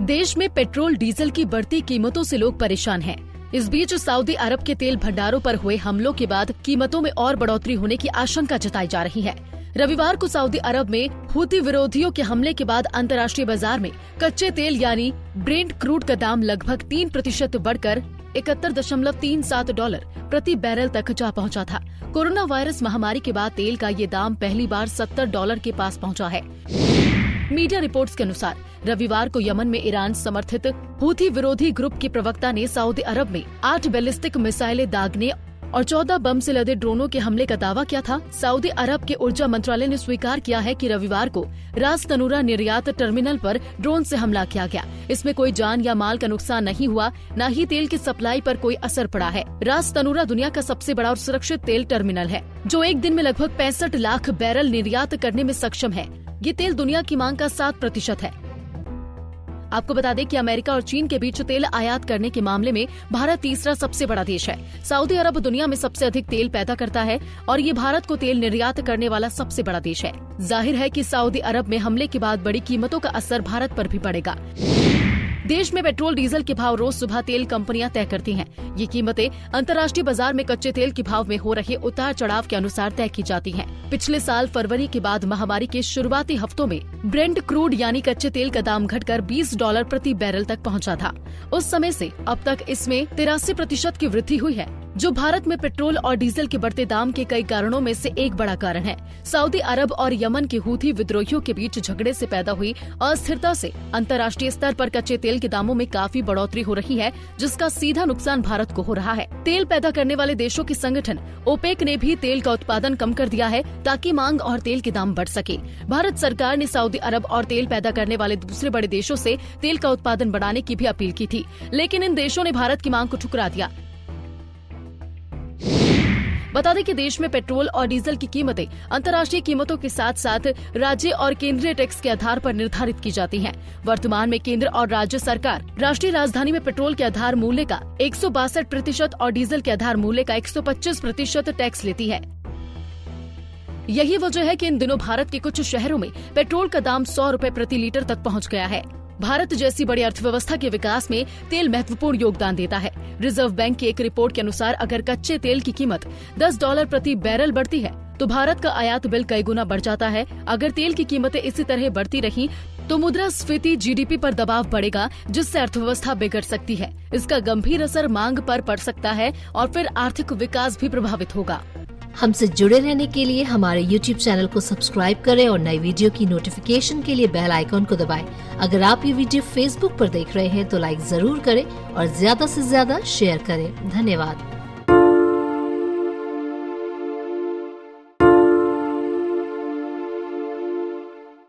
देश में petrol diesel की बढ़ती कीमतों से लोग परेशान हैं। इस बीच सऊदी अरब के तेल भंडारों पर हुए हमलों के बाद कीमतों में और बढ़ोतरी होने की आशंका जताई जा रही है। रविवार को सऊदी अरब में हूती विरोधियों के हमले के बाद अंतर्राष्ट्रीय बाजार में कच्चे तेल यानी ब्रेंट क्रूड का दाम लगभग 3% बढ़कर $71.37 प्रति बैरल तक जा पहुंचा था। कोरोना वायरस महामारी के बाद तेल का ये दाम पहली बार $70 के पास पहुंचा है। मीडिया रिपोर्ट्स के अनुसार रविवार को यमन में ईरान समर्थित हूथी विरोधी ग्रुप के प्रवक्ता ने सऊदी अरब में 8 बैलिस्टिक मिसाइलें दागने और 14 बम से लदे ड्रोनों के हमले का दावा किया था। सऊदी अरब के ऊर्जा मंत्रालय ने स्वीकार किया है कि रविवार को रास तनूरा निर्यात टर्मिनल पर ड्रोन से हमला किया गया। इसमें कोई जान या माल का नुकसान नहीं हुआ, न ही तेल की सप्लाई पर कोई असर पड़ा है। रास तनूरा दुनिया का सबसे बड़ा और सुरक्षित तेल टर्मिनल है, जो एक दिन में लगभग 65 लाख बैरल निर्यात करने में सक्षम है। ये तेल दुनिया की मांग का 7% है। आपको बता दें कि अमेरिका और चीन के बीच तेल आयात करने के मामले में भारत तीसरा सबसे बड़ा देश है। सऊदी अरब दुनिया में सबसे अधिक तेल पैदा करता है और ये भारत को तेल निर्यात करने वाला सबसे बड़ा देश है। जाहिर है कि सऊदी अरब में हमले के बाद बड़ी कीमतों का असर भारत पर भी पड़ेगा। देश में पेट्रोल डीजल के भाव रोज सुबह तेल कंपनियां तय करती हैं। ये कीमतें अंतर्राष्ट्रीय बाजार में कच्चे तेल के भाव में हो रहे उतार चढ़ाव के अनुसार तय की जाती हैं। पिछले साल फरवरी के बाद महामारी के शुरुआती हफ्तों में ब्रेंट क्रूड यानी कच्चे तेल का दाम घटकर $20 प्रति बैरल तक पहुंचा था। उस समय से अब तक इसमें 83% की वृद्धि हुई है, जो भारत में पेट्रोल और डीजल के बढ़ते दाम के कई कारणों में से एक बड़ा कारण है। सऊदी अरब और यमन के हूथी विद्रोहियों के बीच झगड़े से पैदा हुई अस्थिरता से अंतर्राष्ट्रीय स्तर पर कच्चे तेल के दामों में काफी बढ़ोतरी हो रही है, जिसका सीधा नुकसान भारत को हो रहा है। तेल पैदा करने वाले देशों के संगठन ओपेक ने भी तेल का उत्पादन कम कर दिया है, ताकि मांग और तेल के दाम बढ़ सके। भारत सरकार ने सऊदी अरब और तेल पैदा करने वाले दूसरे बड़े देशों से तेल का उत्पादन बढ़ाने की भी अपील की थी, लेकिन इन देशों ने भारत की मांग को ठुकरा दिया। बता दें कि देश में पेट्रोल और डीजल की कीमतें अंतर्राष्ट्रीय कीमतों के साथ साथ राज्य और केंद्रीय टैक्स के आधार पर निर्धारित की जाती हैं। वर्तमान में केंद्र और राज्य सरकार राष्ट्रीय राजधानी में पेट्रोल के आधार मूल्य का 162% और डीजल के आधार मूल्य का 125% टैक्स लेती है। यही वजह है कि इन दिनों भारत के कुछ शहरों में पेट्रोल का दाम ₹100 प्रति लीटर तक पहुँच गया है। भारत जैसी बड़ी अर्थव्यवस्था के विकास में तेल महत्वपूर्ण योगदान देता है। रिजर्व बैंक की एक रिपोर्ट के अनुसार अगर कच्चे तेल की कीमत $10 प्रति बैरल बढ़ती है तो भारत का आयात बिल कई गुना बढ़ जाता है। अगर तेल की कीमतें इसी तरह बढ़ती रहीं तो मुद्रास्फीति जीडीपी पर दबाव पड़ेगा, जिससे अर्थव्यवस्था बिगड़ सकती है। इसका गंभीर असर मांग पर पड़ सकता है और फिर आर्थिक विकास भी प्रभावित होगा। हमसे जुड़े रहने के लिए हमारे YouTube चैनल को सब्सक्राइब करें और नई वीडियो की नोटिफिकेशन के लिए बेल आइकॉन को दबाएं। अगर आप ये वीडियो Facebook पर देख रहे हैं तो लाइक जरूर करें और ज्यादा से ज्यादा शेयर करें। धन्यवाद।